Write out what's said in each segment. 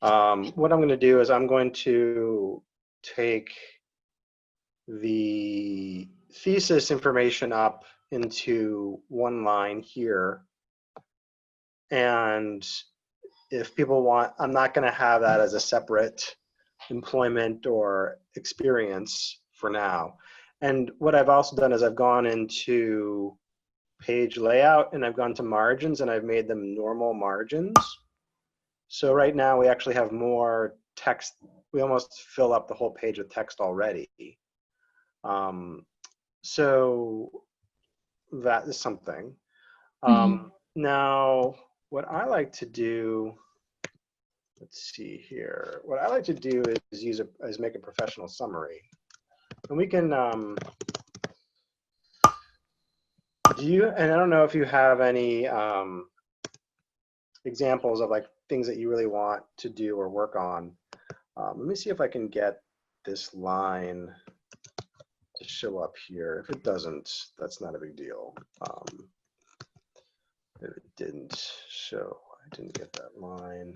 What I'm going to do is I'm going to take the thesis information up into one line here. And if people want, I'm not going to have that as a separate employment or experience for now. And what I've also done is I've gone into page layout and I've gone to margins and I've made them normal margins. So right now we actually have more text. We almost fill up the whole page with text already. So that is something. Now, what I like to do, let's see here. What I like to do is make a professional summary. And we can, and I don't know if you have any examples of like things that you really want to do or work on. Let me see if I can get this line to show up here. If it doesn't, that's not a big deal. If it didn't show, I didn't get that line.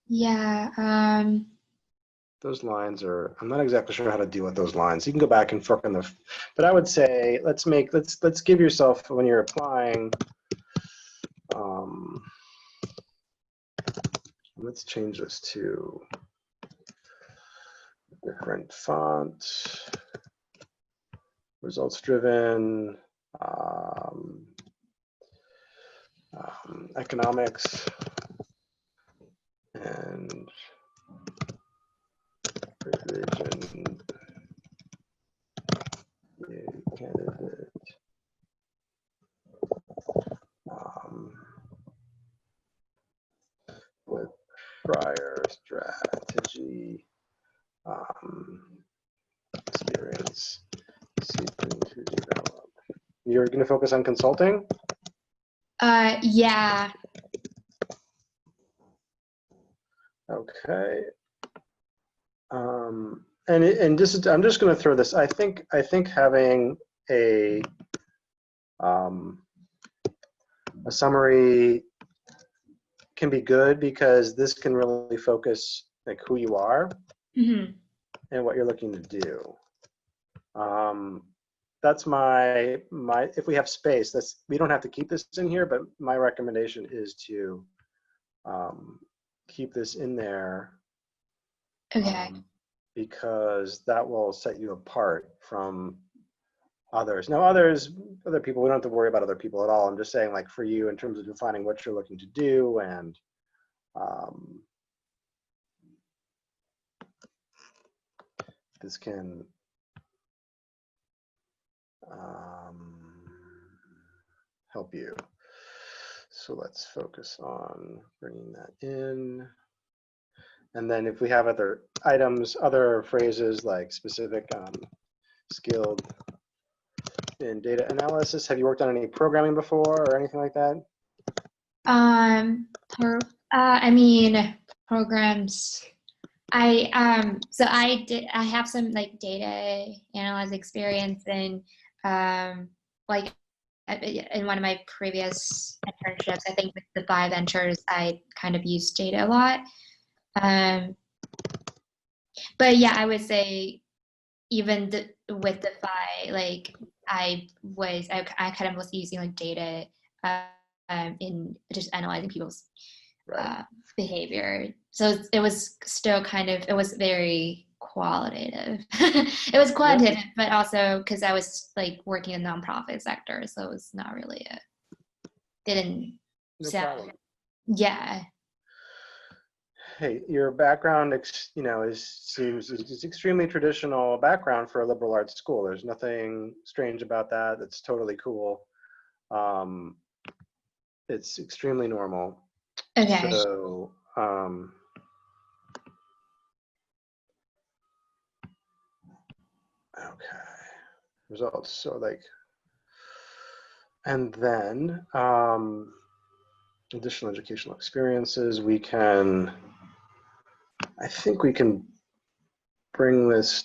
Yeah. Those lines are, I'm not exactly sure how to deal with those lines. You can go back and fork on but I would say, let's give yourself, when you're applying, let's change this to different font, results driven, economics, and revision candidate. With prior strategy, experience, seeking to develop. You're going to focus on consulting? Yeah. Okay. And this is, I'm just going to throw this. I think having a summary can be good because this can really focus like who you are and what you're looking to do. That's my if we have space, we don't have to keep this in here, but my recommendation is to keep this in there. Okay. Because that will set you apart from others. Now other people, we don't have to worry about other people at all. I'm just saying, like, for you in terms of defining what you're looking to do, and this can help you. So let's focus on bringing that in. And then if we have other items, other phrases like specific, skilled in data analysis. Have you worked on any programming before or anything like that? I mean, programs. So I have some like data analysis experience and like in one of my previous internships, I think with the Phi Ventures, I kind of used data a lot. But yeah, I would say even with the Phi, like I kind of was using like data in just analyzing people's behavior. So it was still kind of, it was very qualitative. It was quantitative, but also because I was like working in the nonprofit sector, so it was not really didn't sound. Yeah. Hey, your background, seems extremely traditional background for a liberal arts school. There's nothing strange about that. It's totally cool. It's extremely normal. Okay. So, okay, results. So like, and then additional educational experiences. I think we can bring this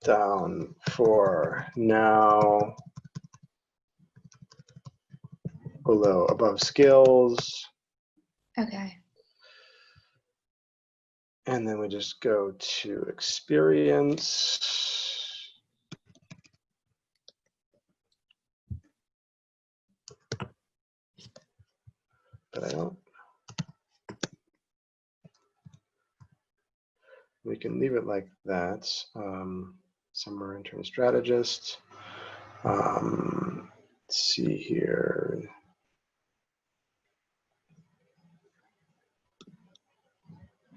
down for now. above skills. Okay. And then we just go to experience. But I don't. We can leave it like that. Summer intern strategist. Let's see here.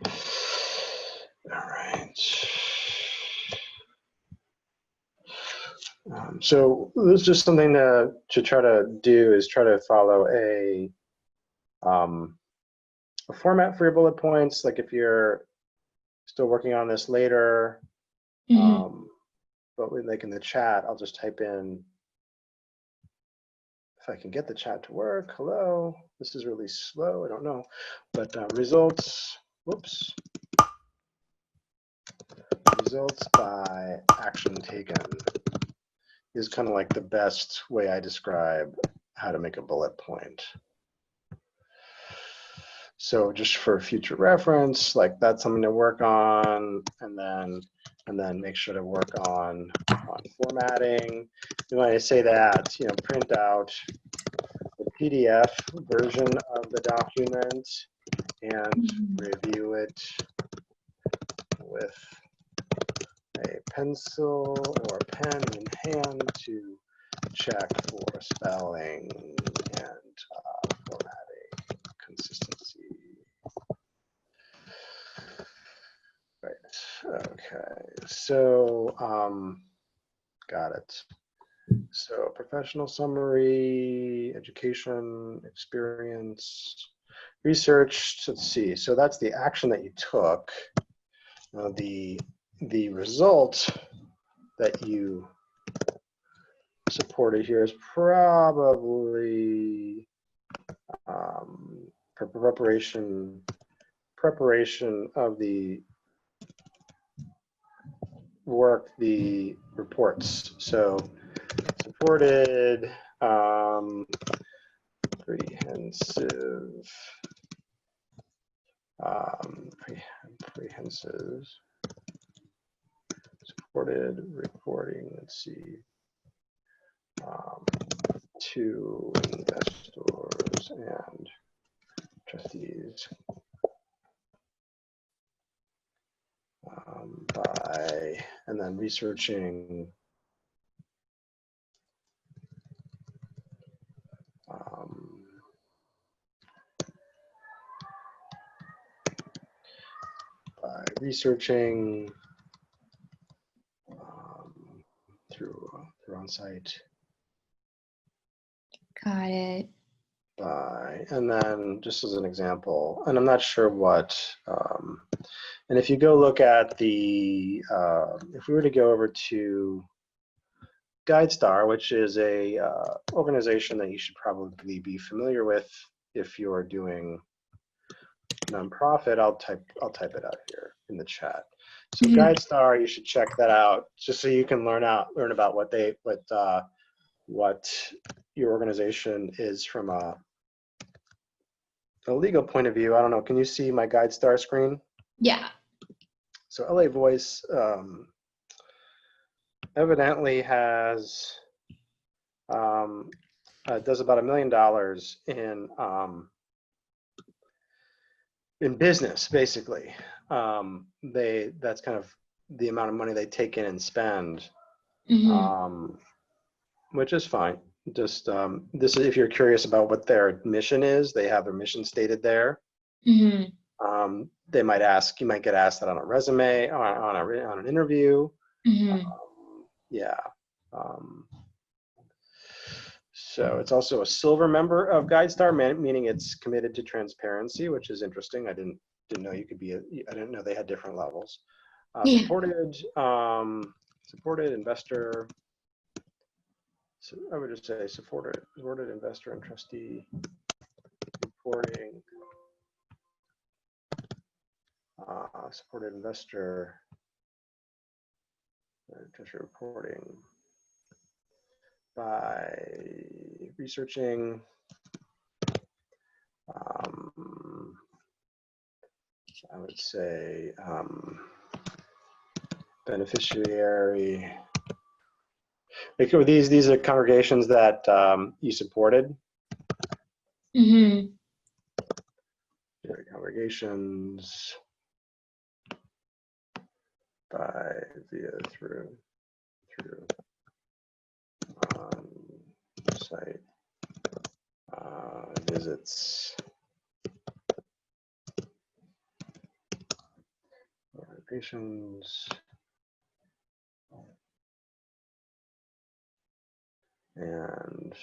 All right. So this is just something to try to do is try to follow a format for your bullet points. Like if you're still working on this later, but like in the chat, I'll just type in, if I can get the chat to work. Hello, this is really slow. I don't know, but results. Whoops. Results by action taken is kind of like the best way I describe how to make a bullet point. So just for future reference, like that's something to work on, and then make sure to work on formatting. And when I say that, print out the PDF version of the document and review it with a pencil or pen in hand to check for spelling and formatting consistency. Right, okay, so got it. So professional summary, education, experience, research, let's see. So that's the action that you took. The result that you supported here is probably preparation of the work, the reports. So supported comprehensive supported reporting, let's see, to investors and trustees by, and then researching by researching through on-site. Got it. And then just as an example, and I'm not sure what, and if you go look at the, if we were to go over to GuideStar, which is a organization that you should probably be familiar with if you're doing nonprofit, I'll type it out here in the chat. So GuideStar, you should check that out just so you can learn about what your organization is from a legal point of view. I don't know. Can you see my GuideStar screen? Yeah. So LA Voice evidently has does about $1 million in business, basically. That's kind of the amount of money they take in and spend, which is fine. Just this is if you're curious about what their mission is, they have their mission stated there. They might ask, you might get asked that on a resume, on an interview. Yeah. So it's also a silver member of GuideStar, meaning it's committed to transparency, which is interesting. I didn't know you could be I didn't know they had different levels. Supported investor. So I would just say supported investor and trustee reporting. Supported investor treasury reporting by researching I would say beneficiary. Like, these are congregations that you supported. Mm-hmm. Congregations by via through site visits congregations and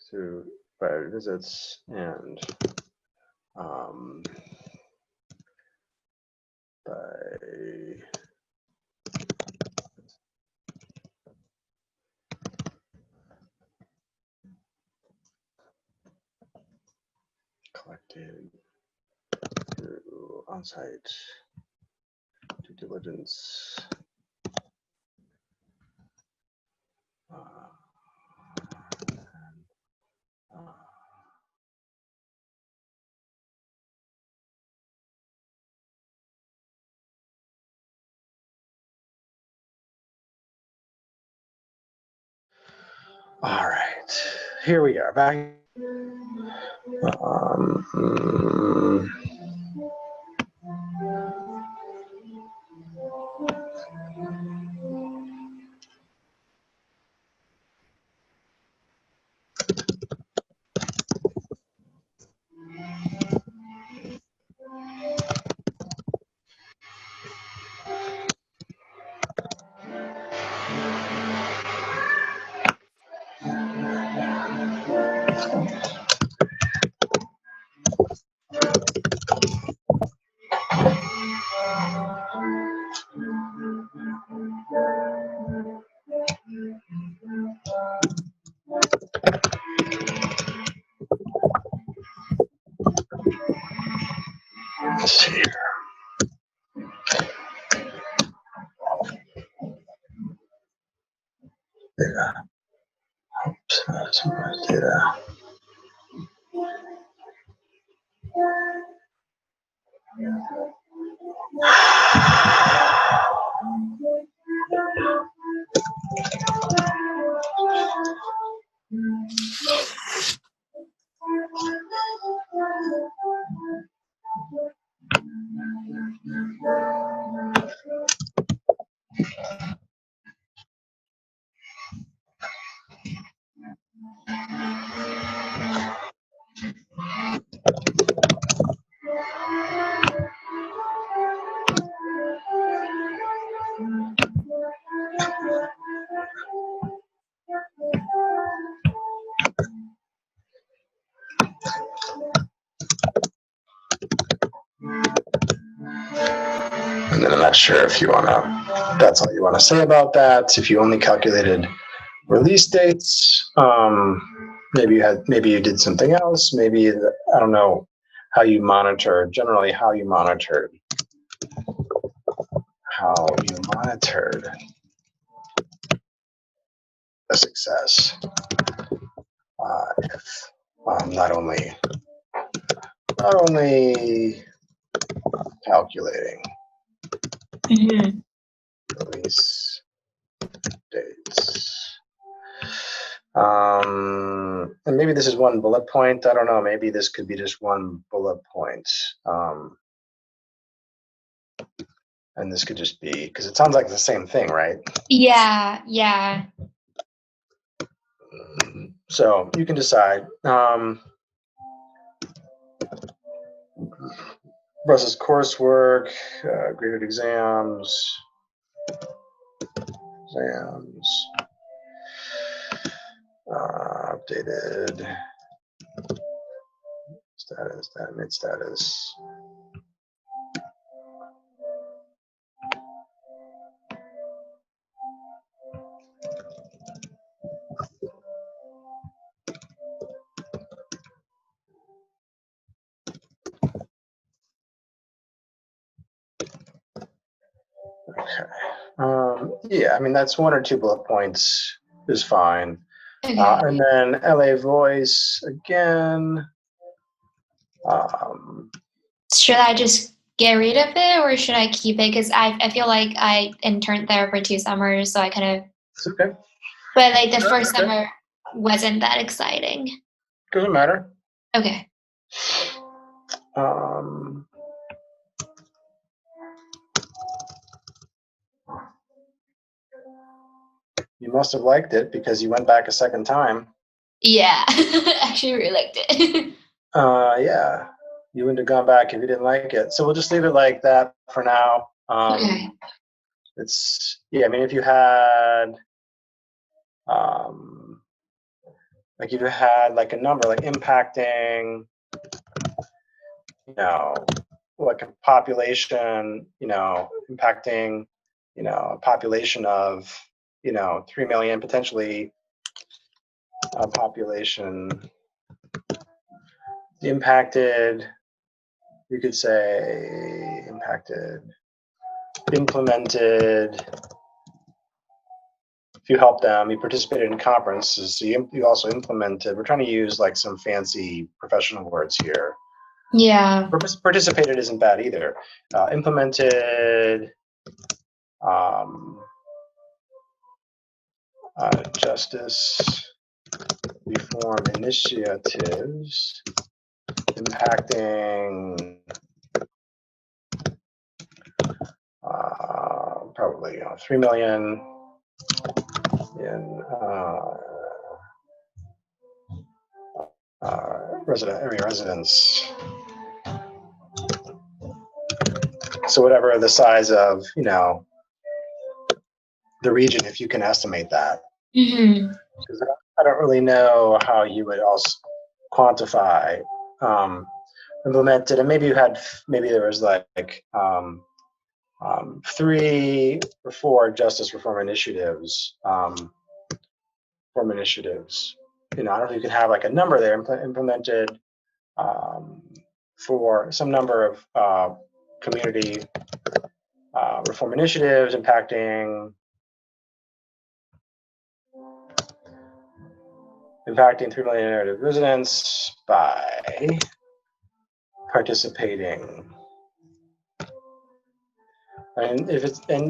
through by visits and by collected through on-site due diligence. All right, here we are back. Let's see here. Data. Oops, data. And then I'm not sure if you want to, that's all you want to say about that. If you only calculated release dates, maybe you did something else. Maybe, I don't know how you monitor, generally how you monitored the success. If not only calculating release dates. And maybe this is one bullet point. I don't know. Maybe this could be just one bullet point. And this could just be, because it sounds like the same thing, right? Yeah, yeah. So you can decide. Versus coursework, graded exams, updated status, mid status. Yeah, I mean, that's 1 or 2 bullet points is fine. Okay. And then LA Voice again. Should I just get rid of it or should I keep it? Because I feel like I interned there for 2 summers, so I kind of. It's okay. But like the Sure, first okay. summer wasn't that exciting. Doesn't matter. Okay. You must have liked it because you went back a second time. Yeah, actually really liked it. Yeah, you wouldn't have gone back if you didn't like it. So we'll just leave it like that for now. Okay. I mean, if you had, like if you had like a number, like impacting, like a population, impacting, a population of, 3 million, potentially a population impacted, you could say impacted, implemented, if you helped them, you participated in conferences, so you also implemented, we're trying to use like some fancy professional words here. Yeah. Participated isn't bad either. Implemented justice reform initiatives impacting probably 3 million in area residents. So whatever the size of the region, if you can estimate that. Because I don't really know how you would also quantify implemented, and maybe there was like 3 or 4 justice reform initiatives. I don't know if you can have like a number there implemented for some number of community reform initiatives impacting 3 million area residents by participating. And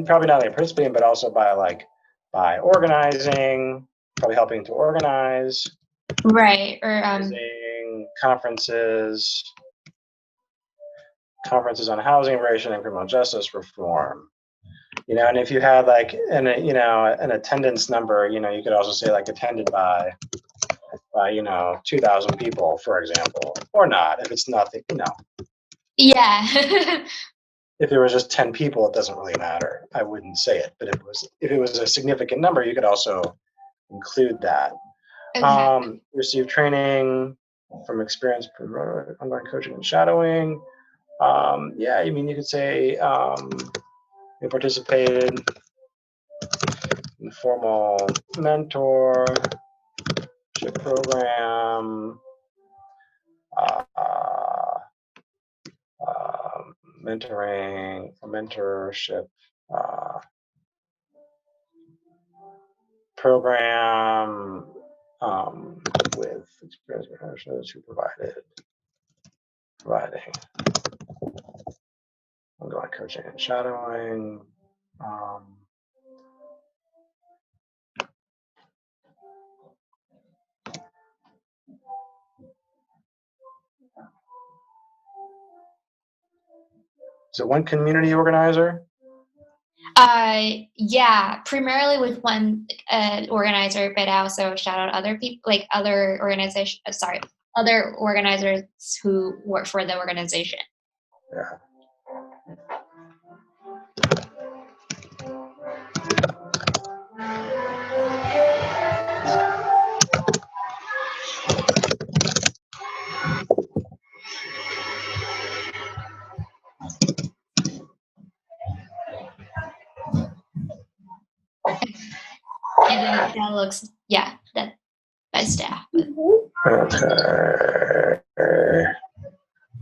probably not only participating, but also by organizing, probably helping to organize. Right. Or conferences on housing, immigration, and criminal justice reform. And if you had like an attendance number, you could also say like attended by 2,000 people, for example, or not if it's nothing, Yeah. If there was just 10 people, it doesn't really matter. I wouldn't say it, but if it was a significant number, you could also include that. Okay. Receive training from experience, ongoing coaching and shadowing. Yeah, I mean, you could say you participated in formal mentorship program, mentorship program with experience professionals who providing ongoing coaching and shadowing. So one community organizer? Yeah, primarily with one organizer, but I also shout out other people, like other organizations. Other organizers who work for the organization. Yeah. And then that looks, that by staff. Okay.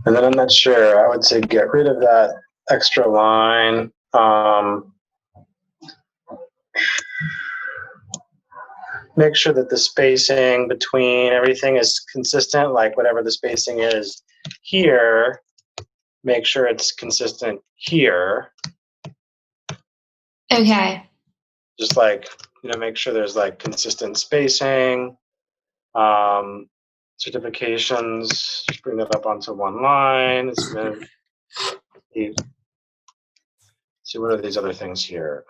And then I'm not sure. I would say get rid of that extra line. make sure that the spacing between everything is consistent, like whatever the spacing is here, make sure it's consistent here. Okay. Just like, make sure there's like consistent spacing. Certifications, just bring that up onto one line. It's gonna be, see, what are these other things here?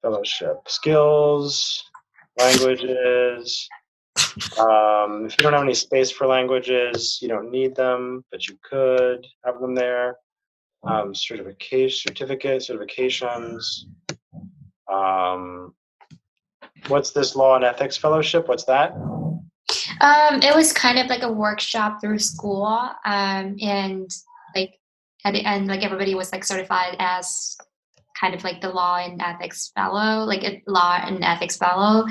Fellowship, skills, languages. If you don't have any space for languages, you don't need them, but you could have them there. Certifications. What's this law and ethics fellowship? What's that? It was kind of like a workshop through school, and like at the end, like everybody was like certified as kind of like the law and ethics fellow, like a law and ethics fellow.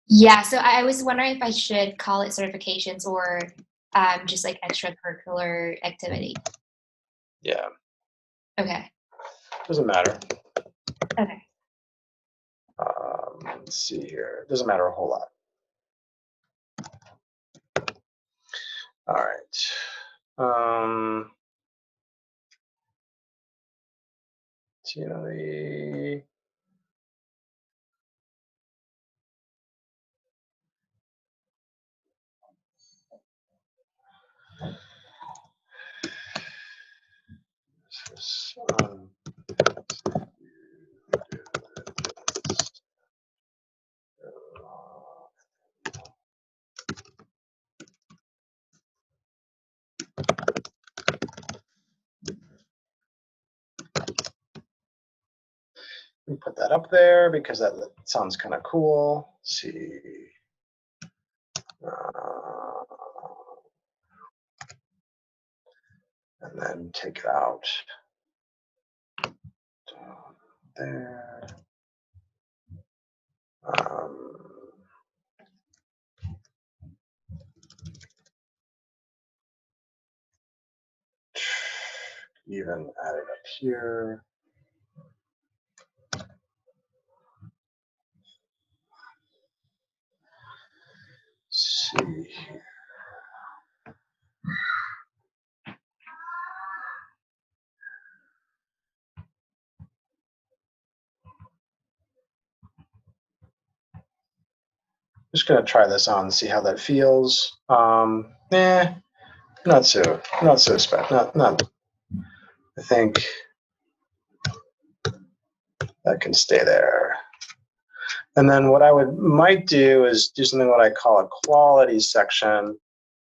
Yeah, so I was wondering if I should call it certifications or just like extracurricular activity. Yeah. Okay. Doesn't matter. Okay. Let's see here. Doesn't matter a whole lot. All right. So, the we put that up there because that sounds kind of cool. Let's see. And then take it out. Down there. Even add it up here. Let's see here. Just gonna try this on and see how that feels. Not so special. Not. I think that can stay there. And then what I might do is do something what I call a quality section.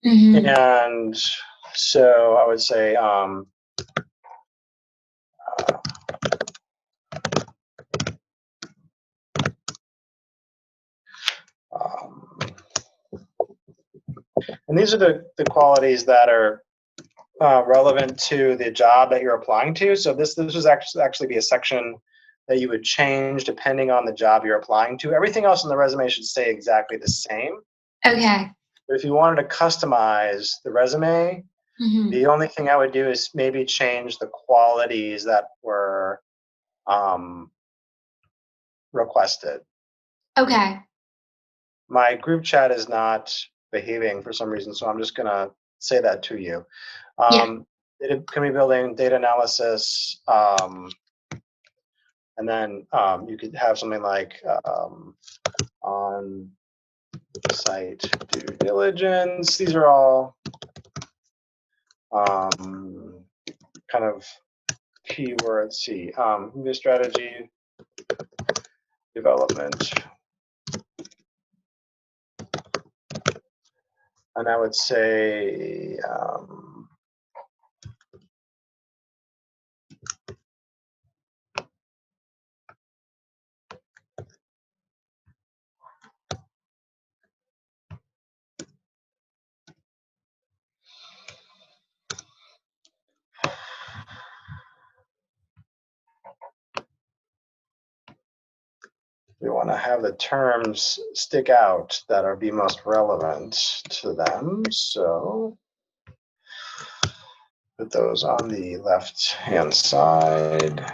Mm-hmm. And so I would say and these are the qualities that are relevant to the job that you're applying to. So this was actually be a section that you would change depending on the job you're applying to. Everything else in the resume should stay exactly the same. Okay. But if you wanted to customize the resume, Mm-hmm. the only thing I would do is maybe change the qualities that were requested. Okay. My group chat is not behaving for some reason, so I'm just going to say that to you. Data community building, data analysis, and then you could have something like on-site due diligence. These are all kind of keywords. See, new strategy, development. And I would say we want to have the terms stick out that are be most relevant to them. So put those on the left-hand side.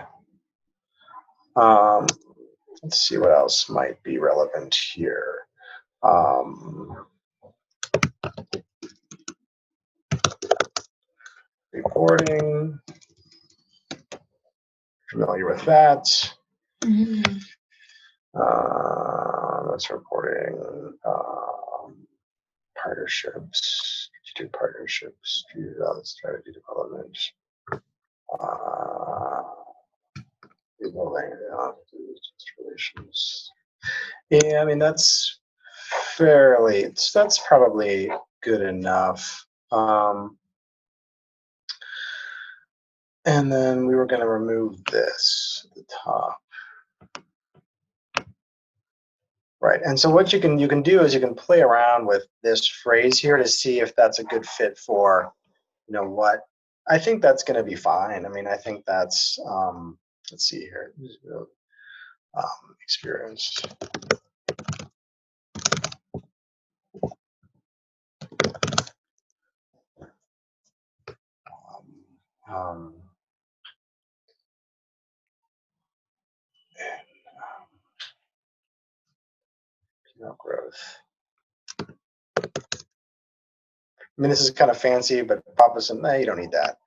Let's see what else might be relevant here. Reporting, familiar with that. Mm-hmm. That's reporting, partnerships, strategic partnerships, strategy development. Relations. Yeah, I mean that's probably good enough. And then we were going to remove this at the top. Right, and so what you can do is you can play around with this phrase here to see if that's a good fit for, what. I think that's going to be fine. I mean, I think that's, let's see here, experienced. Um, growth. I mean, this is kind of fancy, but Papa said, no, you don't need that.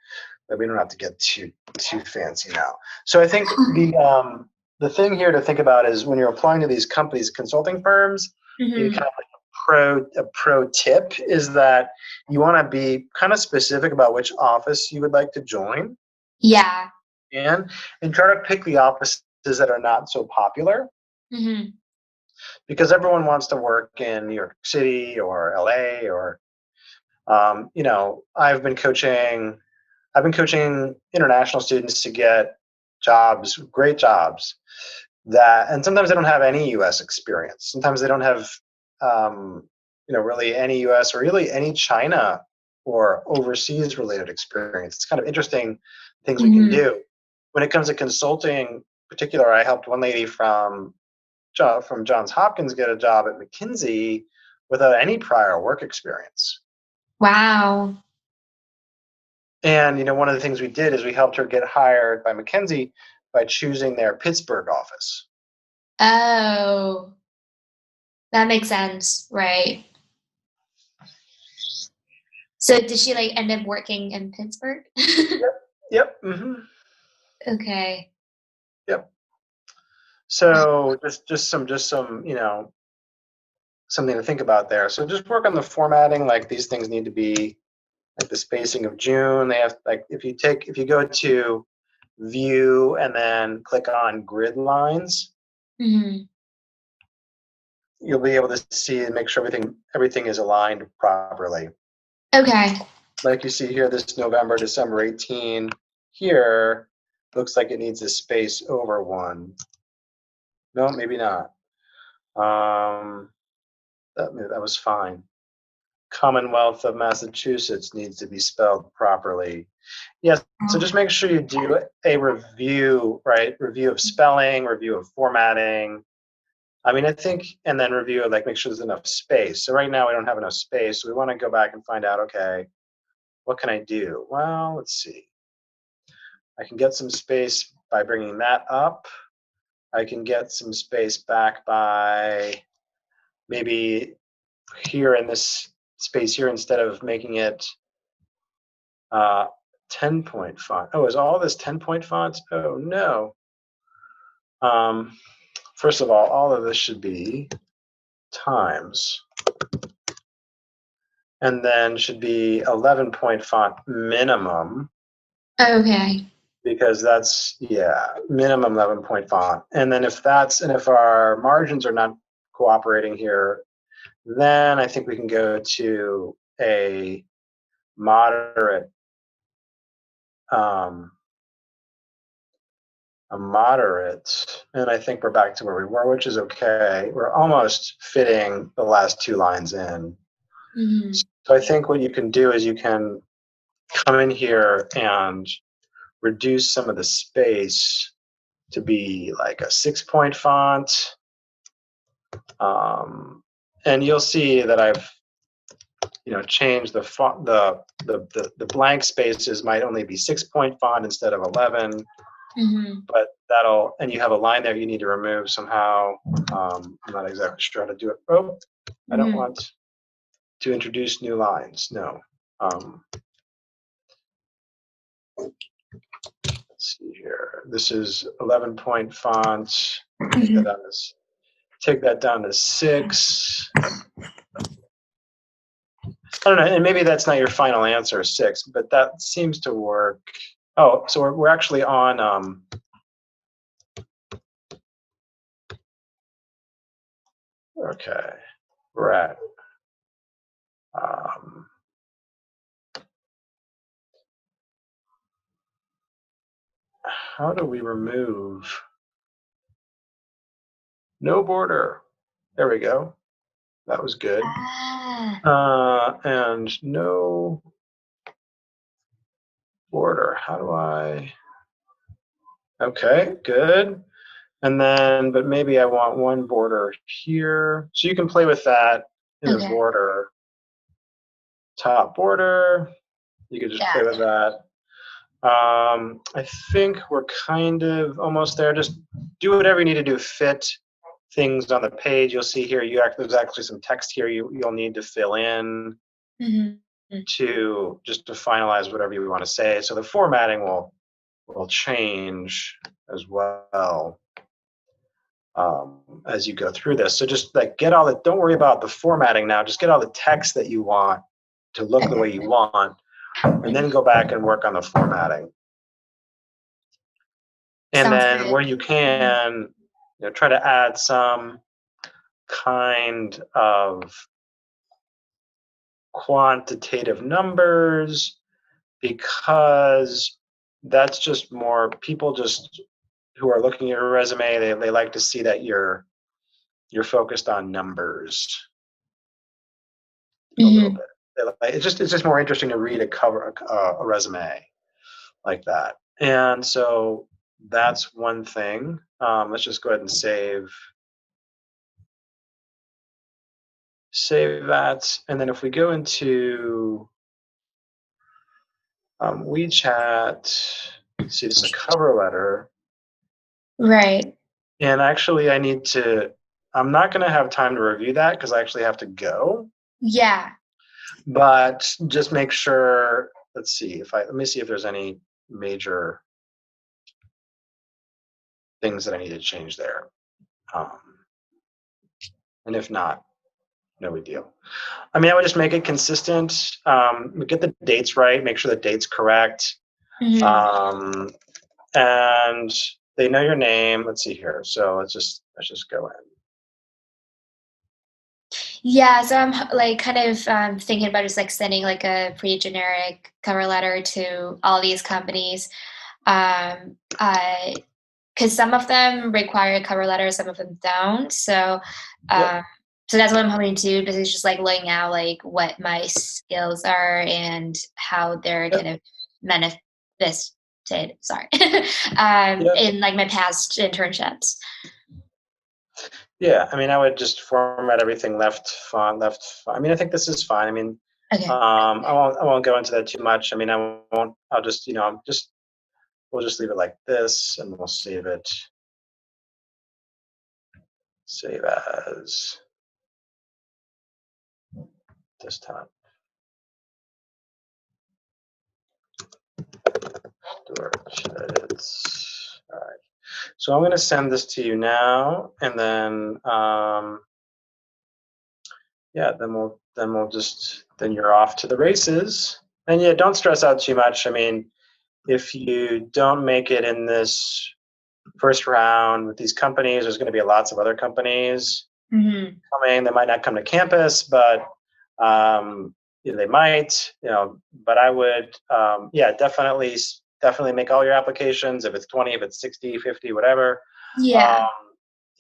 But we don't have to get too fancy now. So I think the thing here to think about is when you're applying to these companies, consulting firms, you kind of like a pro tip is that you want to be kind of specific about which office you would like to join. Yeah. And try to pick the offices that are not so popular. Mm-hmm. Because everyone wants to work in New York City or LA or, I've been coaching international students to get jobs, great jobs, and sometimes they don't have any U.S. experience. Sometimes they don't have, really any U.S. or really any China or overseas related experience. It's kind of interesting things we can do. When it comes to consulting, in particular, I helped one lady from Johns Hopkins get a job at McKinsey without any prior work experience. Wow. And one of the things we did is we helped her get hired by McKinsey by choosing their Pittsburgh office. Oh, that makes sense, right? So did she end up working in Pittsburgh? Yep. Mm-hmm. Okay. Yep. So just some something to think about there. So just work on the formatting. Like these things need to be like the spacing of June. They have if you go to view and then click on grid lines, you'll be able to see and make sure everything is aligned properly. Okay. Like you see here, this November, December 18 here looks like it needs a space over 1. No, maybe not. That was fine. Commonwealth of Massachusetts needs to be spelled properly. Yes, so just make sure you do a review, right? Review of spelling, review of formatting. I mean, I think, and then review of make sure there's enough space. So right now we don't have enough space. So we want to go back and find out, okay, what can I do? Well, let's see. I can get some space by bringing that up. I can get some space back by maybe here in this space here, instead of making it 10-point font. Oh, is all this 10-point fonts? Oh, no. First of all of this should be Times. And then should be 11-point font minimum. Okay. Because that's, minimum 11-point font. And then if our margins are not cooperating here, then I think we can go to a moderate, and I think we're back to where we were, which is okay. We're almost fitting the last 2 lines in. Mm-hmm. So I think what you can do is you can come in here and reduce some of the space to be like a 6-point font. And you'll see that I've change the font, the blank spaces might only be 6-point font instead of 11, but and you have a line there you need to remove somehow. I'm not exactly sure how to do it. Oh, I don't want to introduce new lines. No. Let's see here. This is 11-point font. Take that down to 6. I don't know, and maybe that's not your final answer, 6, but that seems to work. Oh, so we're actually on. Okay, we're at. How do we remove? No border. There we go. That was good. And no border. How do I? Okay, good. And then, but maybe I want one border here. So you can play with that in the border. Top border. You could just play with that. I think we're kind of almost there. Just do whatever you need to do. Fit things on the page. You'll see here. There's actually some text here you'll need to fill in to finalize whatever you want to say. So the formatting will change as well as you go through this. So just like don't worry about the formatting now. Just get all the text that you want to look the way you want, and then go back and work on the formatting. And then where you can, try to add some kind of quantitative numbers, because that's just more people who are looking at your resume. They like to see that you're focused on numbers a little bit. It's just more interesting to read a resume like that. And so that's one thing. Let's just go ahead and save that. And then if we go into WeChat, see, this is a cover letter. Right. And actually I'm not going to have time to review that because I actually have to go. Yeah. But just make sure, let me see if there's any major things that I need to change there. And if not, no big deal. I mean, I would just make it consistent. Get the dates right. Make sure the date's correct. And they know your name. Let's see here. So let's just go in. Yeah, so I'm like kind of thinking about just like sending like a pretty generic cover letter to all these companies, because some of them require a cover letter, some of them don't. So, so that's what I'm hoping to do. Because it's just like laying out like what my skills are and how they're kind of manifested. Sorry, in like my past internships. Yeah, I mean, I would just format everything left font. I mean, I think this is fine. I mean, I won't go into that too much. I mean, I won't. I'll just, we'll just leave it like this, and we'll save it. Save as desktop. Edits. All right. So I'm going to send this to you now, and then then you're off to the races. And yeah, don't stress out too much. I mean, if you don't make it in this first round with these companies, there's going to be lots of other companies coming. They might not come to campus, but they might. But I would, definitely make all your applications. If it's 20, if it's 60, 50, whatever. Yeah.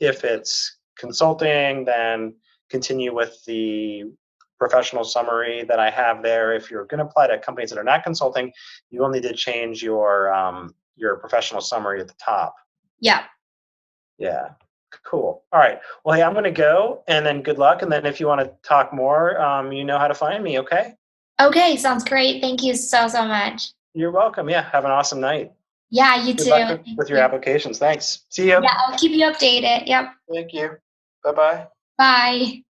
If it's consulting, then continue with the professional summary that I have there. If you're going to apply to companies that are not consulting, you will need to change your professional summary at the top. Yeah. Yeah. Cool. All right. Well, hey, I'm going to go, and then good luck. And then if you want to talk more, you know how to find me. Okay. Okay, sounds great. Thank you so, so much. You're welcome. Yeah. Have an awesome night. Yeah, you Good too. luck Thank with your you. applications. Thanks. See you. Yeah, I'll keep you updated. Yep. Thank you. Bye bye. Bye.